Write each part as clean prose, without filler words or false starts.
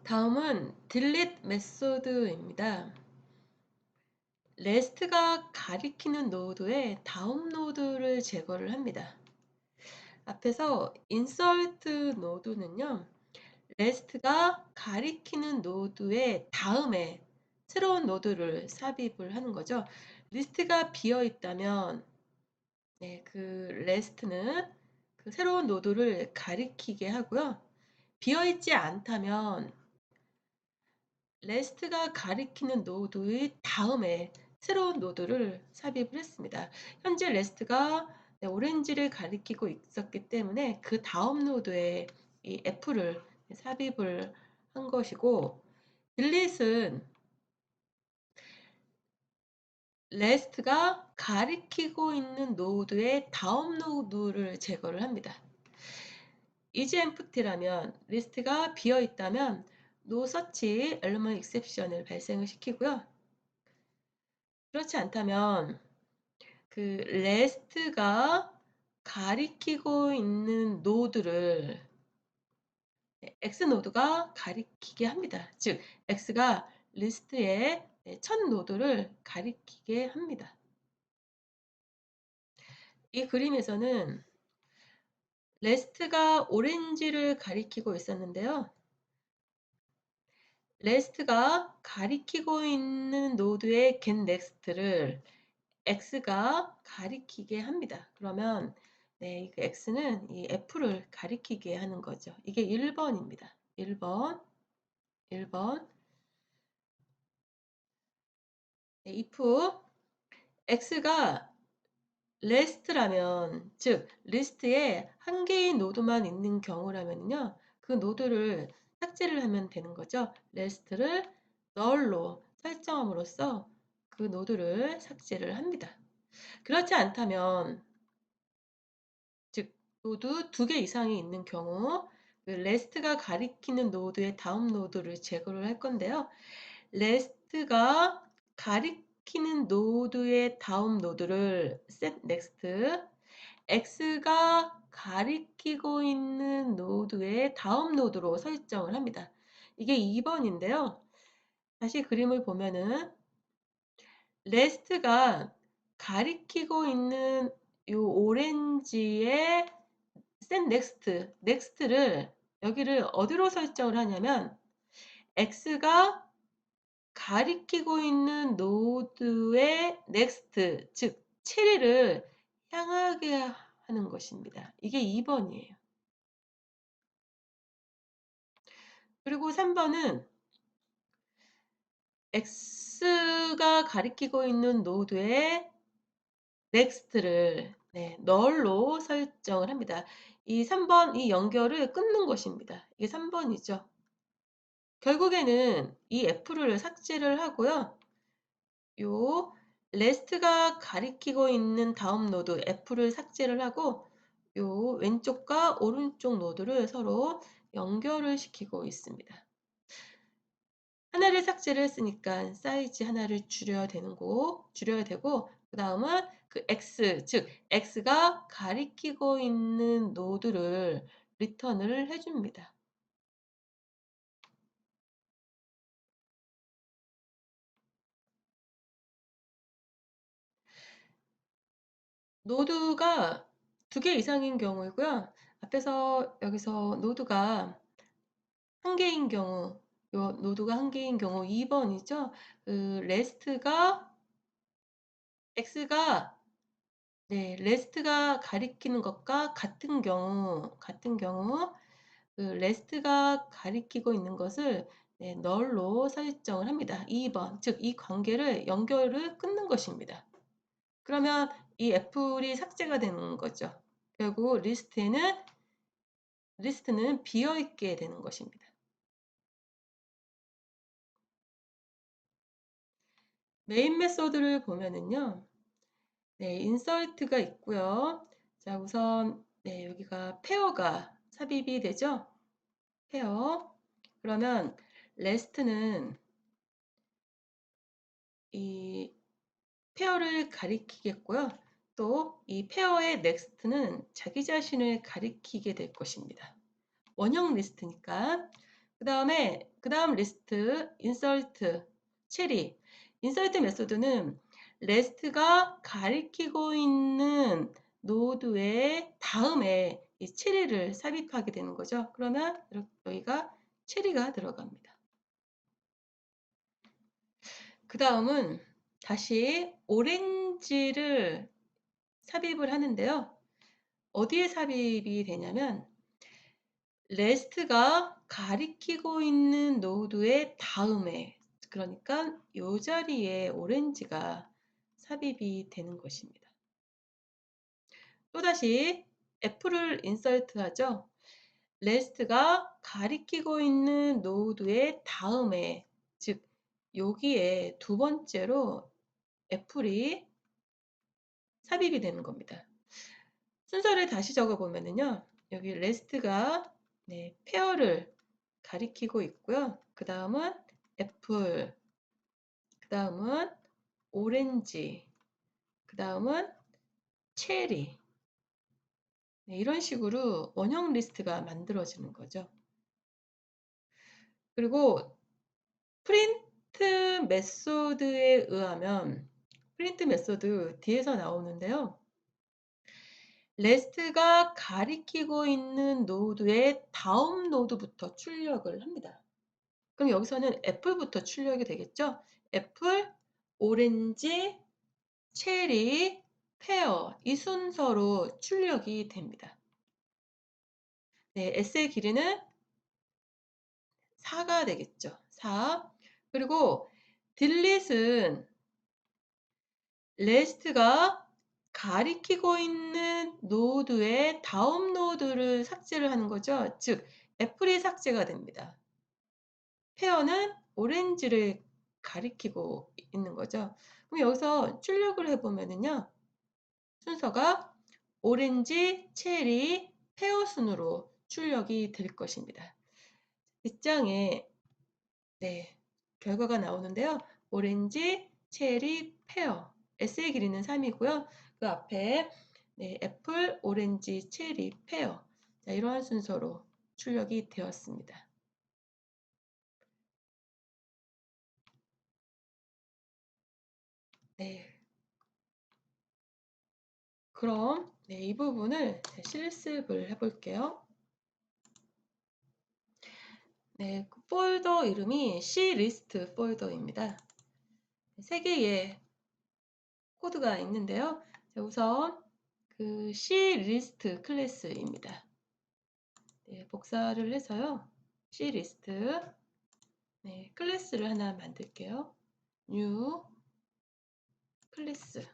다음은 delete 메소드입니다. REST가 가리키는 노드에 다음 노드를 제거를 합니다. 앞에서 insert 노드는요, REST가 가리키는 노드의 다음에 새로운 노드를 삽입을 하는 거죠. 리스트가 비어 있다면 그 REST는 그 새로운 노드를 가리키게 하고요. 비어 있지 않다면 REST가 가리키는 노드의 다음에 새로운 노드를 삽입을 했습니다. 현재 REST가 오렌지를 가리키고 있었기 때문에 그 다음 노드에 이 F를 삽입을 한 것이고, delete은 REST가 가리키고 있는 노드의 다음 노드를 제거를 합니다. isEmpty라면 리스트가 비어 있다면 nosearch element exception을 발생을 시키고요. 그렇지 않다면 그 REST가 가리키고 있는 노드를 X 노드가 가리키게 합니다. 즉 X가 리스트의 첫 노드를 가리키게 합니다. 이 그림에서는 REST가 오렌지를 가리키고 있었는데요. REST가 가리키고 있는 노드의 getNext를 X가 가리키게 합니다. 그러면 이 X는 이 F를 가리키게 하는 거죠. 이게 1번입니다. 1번. if X가 REST라면, 즉 리스트에 한 개의 노드만 있는 경우라면요, 그 노드를 삭제를 하면 되는 거죠. REST를 null로 설정함으로써 그 노드를 삭제를 합니다. 그렇지 않다면, 즉 노드 2개 이상이 있는 경우 그 REST가 가리키는 노드의 다음 노드를 제거를 할 건데요. REST가 가리키는 노드의 다음 노드를 setNext, X가 가리키고 있는 노드의 다음 노드로 설정을 합니다. 이게 2번인데요. 다시 그림을 보면은 REST가 가리키고 있는 이 오렌지의 setNext, next를 여기를 어디로 설정을 하냐면 X가 가리키고 있는 노드의 next, 즉 체리를 향하게 하는 것입니다. 이게 2번이에요. 그리고 3번은 X가 가리키고 있는 노드의 next를 null로 설정을 합니다. 이 3번 이 연결을 끊는 것입니다. 이게 3번이죠. 결국에는 이 F를 삭제를 하고요. 요 REST가 가리키고 있는 다음 노드 F를 삭제를 하고 요 왼쪽과 오른쪽 노드를 서로 연결을 시키고 있습니다. 하나를 삭제를 했으니까 사이즈 하나를 줄여야 되고, 그 다음은 그 X, 즉 X가 가리키고 있는 노드를 리턴을 해줍니다. 노드가 2개 이상인 경우이고요. 앞에서 여기서 노드가 한 개인 경우, 요 노드가 한 개인 경우 2번이죠. 그 X가 REST가 가리키는 것과 같은 경우 그 REST가 가리키고 있는 것을 null로 설정을 합니다. 2번, 즉 이 관계를 연결을 끊는 것입니다. 그러면 이 F이 삭제가 되는 거죠. 결국 리스트는 비어 있게 되는 것입니다. 메인 메소드를 보면은요. 인설트가 있고요. 자, 우선 여기가 페어가 삽입이 되죠. 페어. 그러면 REST는 이 페어를 가리키겠고요. 또 이 페어의 넥스트는 자기 자신을 가리키게 될 것입니다. 원형 리스트니까. 그 다음 리스트, 인설트, 체리. 인설트 메소드는 레스트가 가리키고 있는 노드의 다음에 이 체리를 삽입하게 되는 거죠. 그러면 여기가 체리가 들어갑니다. 그 다음은 다시 오렌지를 삽입을 하는데요. 어디에 삽입이 되냐면 레스트가 가리키고 있는 노드의 다음에, 그러니까 이 자리에 오렌지가 삽입이 되는 것입니다. 또다시 F를 인서트 하죠. 레스트가 가리키고 있는 노드의 다음에, 즉 여기에 두 번째로 F이 삽입이 되는 겁니다. 순서를 다시 적어보면요. 여기 레스트가 페어를 가리키고 있고요. 그 다음은 애플, 그 다음은 오렌지, 그 다음은 체리. 이런 식으로 원형 리스트가 만들어지는 거죠. 그리고 프린트 메소드에 의하면 프린트 메소드 뒤에서 나오는데요. 레스트가 가리키고 있는 노드의 다음 노드부터 출력을 합니다. 그럼 여기서는 애플부터 출력이 되겠죠? 애플, 오렌지, 체리, 페어 이 순서로 출력이 됩니다. S의 길이는 4가 되겠죠. 4. 그리고 딜릿은 레스트가 가리키고 있는 노드의 다음 노드를 삭제를 하는 거죠. 즉 애플이 삭제가 됩니다. 페어는 오렌지를 가리키고 있는 거죠. 그럼 여기서 출력을 해보면요. 순서가 오렌지, 체리, 페어 순으로 출력이 될 것입니다. 뒷장에 결과가 나오는데요. 오렌지, 체리, 페어. S의 길이는 3이고요. 그 앞에 애플, 오렌지, 체리, 페어. 자, 이러한 순서로 출력이 되었습니다. 그럼 이 부분을 실습을 해볼게요. 그 폴더 이름이 Clist 폴더입니다. 3개의 코드가 있는데요. 우선 그 Clist 클래스입니다. 복사를 해서요. Clist 클래스를 하나 만들게요. New 클래스.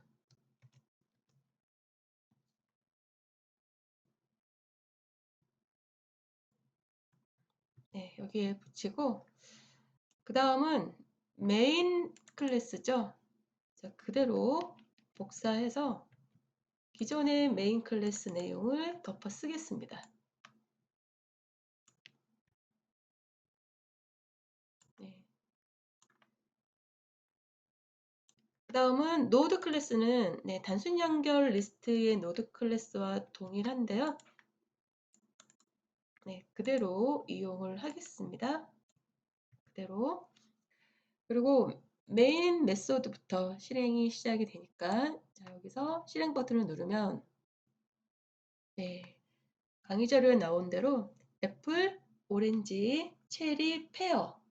여기에 붙이고 그 다음은 메인 클래스죠. 자, 그대로 복사해서 기존의 메인 클래스 내용을 덮어 쓰겠습니다. 그 다음은 노드 클래스는 단순 연결 리스트의 노드 클래스와 동일한데요. 그대로 이용을 하겠습니다. 그대로. 그리고 메인 메소드부터 실행이 시작이 되니까 자, 여기서 실행 버튼을 누르면 강의 자료에 나온 대로 애플, 오렌지, 체리, 페어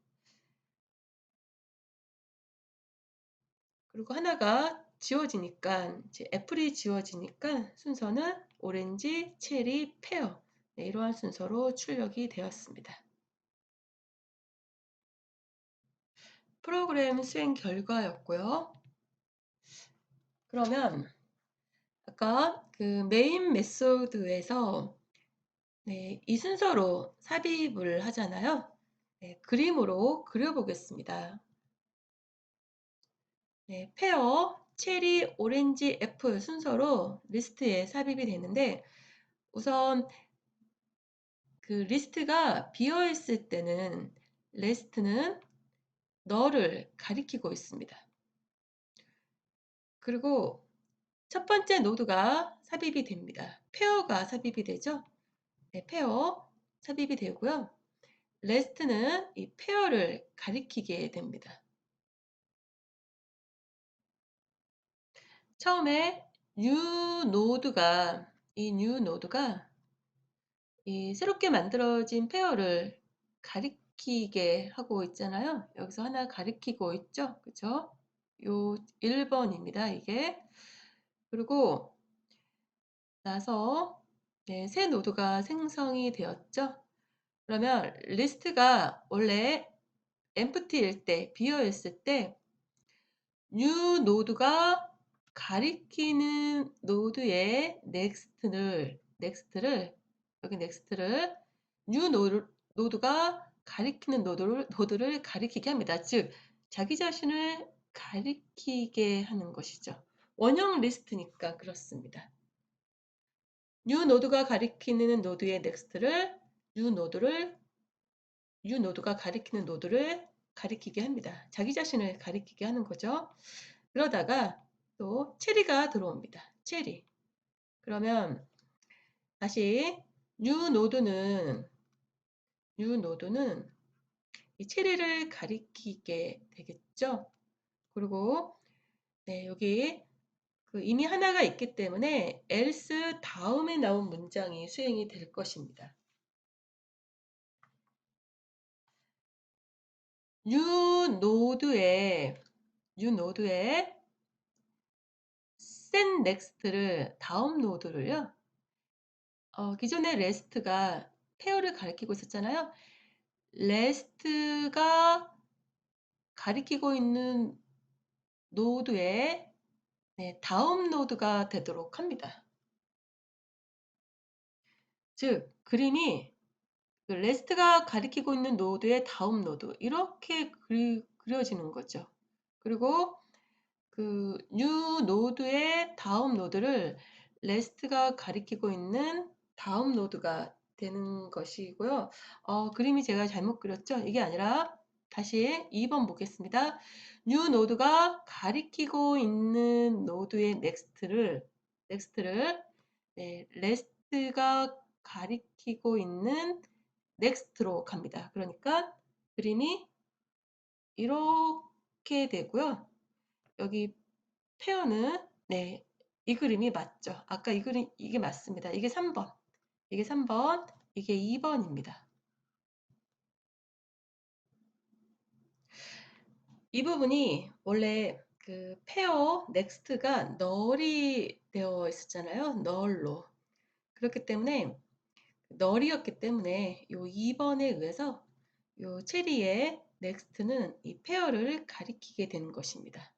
그리고 하나가 지워지니까 이제 애플이 지워지니까 순서는 오렌지, 체리, 페어 이러한 순서로 출력이 되었습니다. 프로그램 수행 결과였고요. 그러면 아까 그 메인 메소드에서 이 순서로 삽입을 하잖아요. 그림으로 그려보겠습니다. 페어, 체리, 오렌지, 애플 순서로 리스트에 삽입이 되는데 우선 그 리스트가 비어 있을 때는 레스트는 너를 가리키고 있습니다. 그리고 첫 번째 노드가 삽입이 됩니다. 페어가 삽입이 되죠. 페어 삽입이 되고요. rest는 이 페어를 가리키게 됩니다. 처음에 new node가 이 새롭게 만들어진 페어를 가리키게 하고 있잖아요. 여기서 하나 가리키고 있죠. 그죠? 요 1번입니다. 이게. 그리고 나서 새 노드가 생성이 되었죠. 그러면 리스트가 원래 empty일 때, 비어 있을 때 new 노드가 가리키는 노드의 넥스트를 여기 넥스트를 new 노드가 가리키는 노드를 가리키게 합니다. 즉 자기 자신을 가리키게 하는 것이죠. 원형 리스트니까 그렇습니다. new 노드가 가리키는 노드의 넥스트를 new 노드가 가리키는 노드를 가리키게 합니다. 자기 자신을 가리키게 하는 거죠. 그러다가 또 체리가 들어옵니다. 체리. 그러면 다시 new 노드는 이 체리를 가리키게 되겠죠. 그리고 여기 이미 하나가 있기 때문에 else 다음에 나온 문장이 수행이 될 것입니다. new 노드에 send next를 다음 노드를요. 기존의 rest가 페어를 가리키고 있었잖아요. rest가 가리키고 있는 노드의 다음 노드가 되도록 합니다. 즉 그림이 rest가 가리키고 있는 노드의 다음 노드 이렇게 그려지는 거죠. 그리고 그 new 노드의 다음 노드를 rest가 가리키고 있는 다음 노드가 되는 것이고요. 그림이 제가 잘못 그렸죠? 이게 아니라 다시 2번 보겠습니다. new 노드가 가리키고 있는 노드의 넥스트를 rest가 가리키고 있는 넥스트로 갑니다. 그러니까 그림이 이렇게 되고요. 여기 페어는 이 그림이 맞죠. 아까 이 그림 이게 맞습니다. 이게 3번. 이게 3번, 이게 2번입니다. 이 부분이 원래 그 페어 넥스트가 널이 되어 있었잖아요. 널로. 그렇기 때문에 널이었기 때문에 요 2번에 의해서 요 체리의 넥스트는 이 페어를 가리키게 되는 것입니다.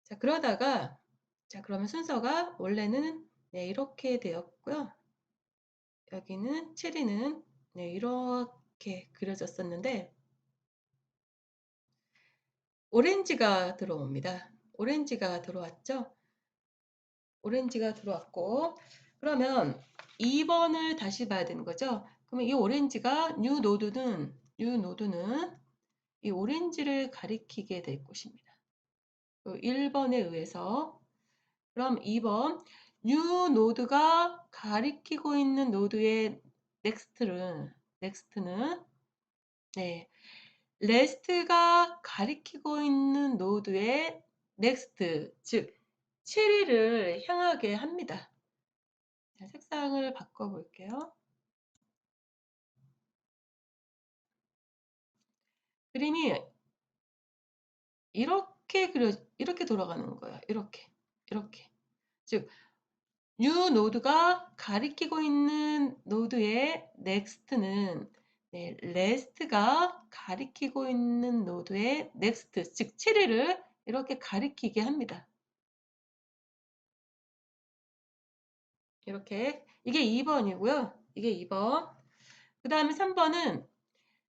자, 그러다가 그러면 순서가 원래는 이렇게 되었고요. 여기는 체리는 이렇게 그려졌었는데 오렌지가 들어옵니다. 오렌지가 들어왔죠? 오렌지가 들어왔고 그러면 2번을 다시 봐야 되는 거죠. 그러면 이 오렌지가 new 노드는 이 오렌지를 가리키게 될 것입니다. 1번에 의해서 그럼 2번 new 노드가 가리키고 있는 노드의 넥스트는 rest가 가리키고 있는 노드의 next 즉 7위를 향하게 합니다. 자, 색상을 바꿔볼게요. 그림이 이렇게 돌아가는 거예요. 이렇게. 즉, new 노드가 가리키고 있는 노드의 next는 rest가 가리키고 있는 노드의 next, 즉 7위를 이렇게 가리키게 합니다. 이렇게. 이게 2번이고요. 이게 2번. 그 다음에 3번은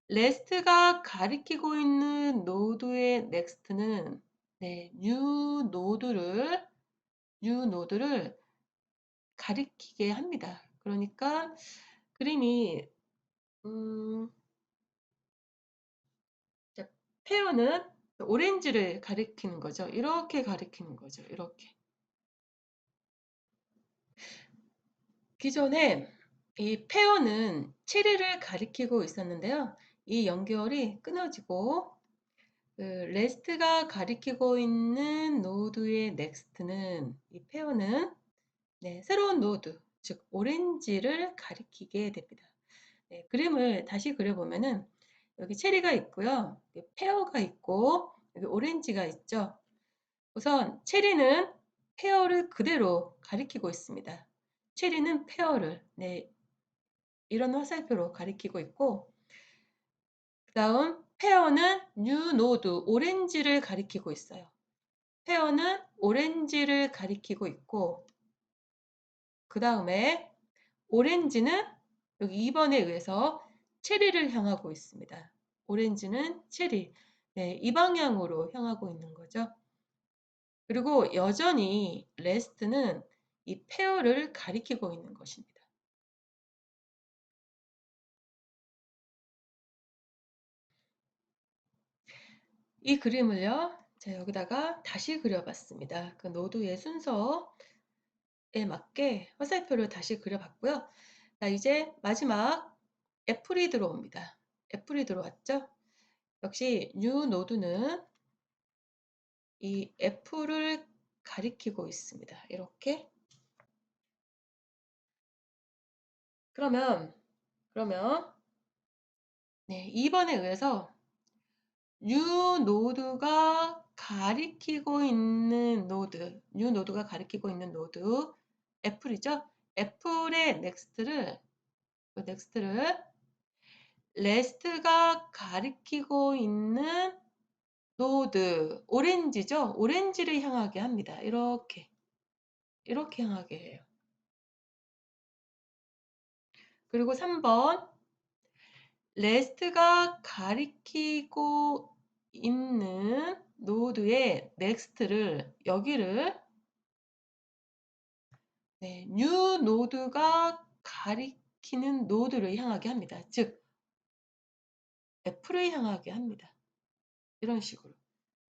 rest가 가리키고 있는 노드의 next는 new 노드를 가리키게 합니다. 그러니까 그림이 페어는 오렌지를 가리키는 거죠. 이렇게 가리키는 거죠. 이렇게. 기존에 이 페어는 체리를 가리키고 있었는데요. 이 연결이 끊어지고 레스트가 가리키고 있는 노드의 넥스트는 이 페어는 새로운 노드, 즉 오렌지를 가리키게 됩니다. 그림을 다시 그려보면은 여기 체리가 있고요. 페어가 있고 여기 오렌지가 있죠. 우선 체리는 페어를 그대로 가리키고 있습니다. 체리는 페어를 이런 화살표로 가리키고 있고 그 다음 페어는 뉴 노드 오렌지를 가리키고 있어요. 페어는 오렌지를 가리키고 있고 그 다음에 오렌지는 여기 2번에 의해서 체리를 향하고 있습니다. 오렌지는 체리. 이 방향으로 향하고 있는 거죠. 그리고 여전히 레스트는 이 페어를 가리키고 있는 것입니다. 이 그림을요, 제가 여기다가 다시 그려봤습니다. 그 노드의 순서에 맞게 화살표를 다시 그려봤고요. 자, 이제 마지막 애플이 들어옵니다. 애플이 들어왔죠? 역시 뉴 노드는 이 애플을 가리키고 있습니다. 이렇게. 그러면 2번에 의해서 뉴 노드가 가리키고 있는 노드, 뉴 노드가 가리키고 있는 노드 애플이죠. 애플의 넥스트를 레스트가 가리키고 있는 노드 오렌지죠. 오렌지를 향하게 합니다. 이렇게 향하게 해요. 그리고 3번 레스트가 가리키고 있는 노드의 넥스트를 여기를 뉴 노드가 가리키는 노드를 향하게 합니다. 즉 애플을 향하게 합니다. 이런 식으로.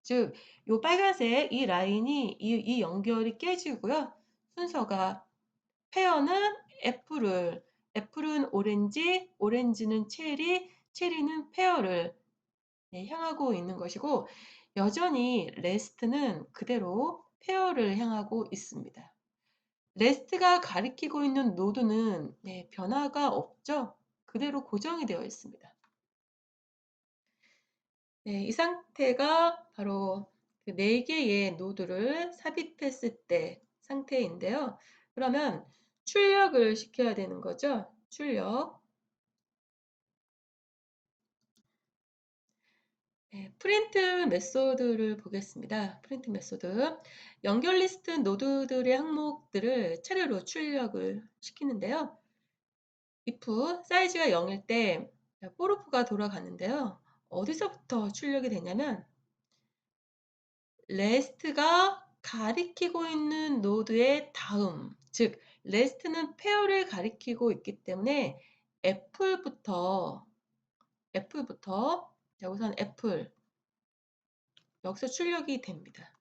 즉, 이 빨간색 이 라인이 이 연결이 깨지고요. 순서가 페어는 애플은 오렌지, 오렌지는 체리, 체리는 페어를 향하고 있는 것이고 여전히 레스트는 그대로 페어를 향하고 있습니다. 레스트가 가리키고 있는 노드는 변화가 없죠. 그대로 고정이 되어 있습니다. 이 상태가 바로 그 4개의 노드를 삽입했을 때 상태인데요. 그러면 출력을 시켜야 되는 거죠. 출력. 프린트 메소드를 보겠습니다. 프린트 메소드. 연결 리스트 노드들의 항목들을 차례로 출력을 시키는데요. if 사이즈가 0일 때 for가 돌아가는데요. 어디서부터 출력이 되냐면 레스트가 가리키고 있는 노드의 다음, 즉 레스트는 페어를 가리키고 있기 때문에 애플부터 자, 우선 애플 여기서 출력이 됩니다.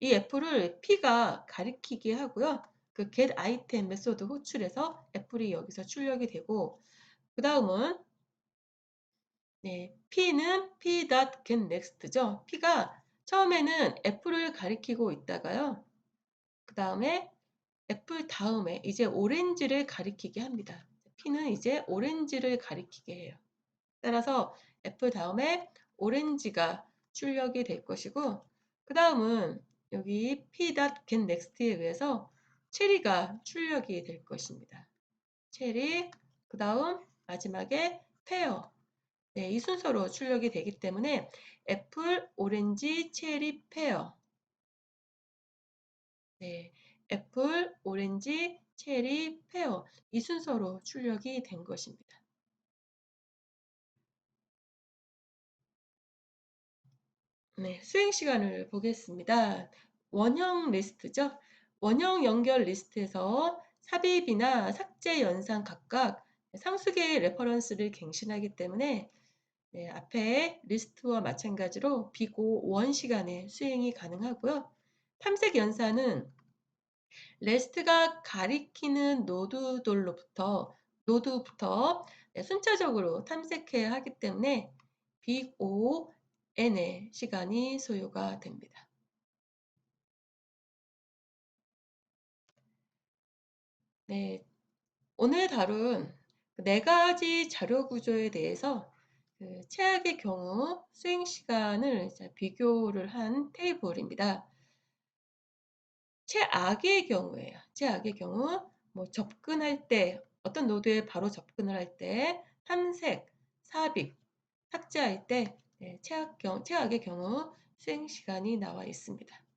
이 애플을 P가 가리키게 하고요. 그 get item 메소드 호출해서 애플이 여기서 출력이 되고 그 다음은 P는 p.getNext죠. P가 처음에는 애플을 가리키고 있다가요. 그 다음에 애플 다음에 이제 오렌지를 가리키게 합니다. P는 이제 오렌지를 가리키게 해요. 따라서 애플 다음에 오렌지가 출력이 될 것이고 그 다음은 여기 p.getNext에 의해서 체리가 출력이 될 것입니다. 체리, 그 다음 마지막에 페어. 이 순서로 출력이 되기 때문에 애플, 오렌지, 체리, 페어. 애플, 오렌지, 체리, 페어. 이 순서로 출력이 된 것입니다. 수행 시간을 보겠습니다. 원형 리스트죠. 원형 연결 리스트에서 삽입이나 삭제 연산 각각 상수계의 레퍼런스를 갱신하기 때문에 앞에 리스트와 마찬가지로 비고 원 시간에 수행이 가능하고요. 탐색 연산은 레스트가 가리키는 노드들로부터 노드부터 순차적으로 탐색해야 하기 때문에 빅 On의 시간이 소요가 됩니다. 네, 오늘 다룬 네 가지 자료 구조에 대해서 최악의 경우 수행 시간을 비교를 한 테이블입니다. 최악의 경우예요. 최악의 경우 접근할 때 어떤 노드에 바로 접근을 할 때 탐색, 삽입, 삭제할 때 최악의 경우 수행 시간이 나와 있습니다.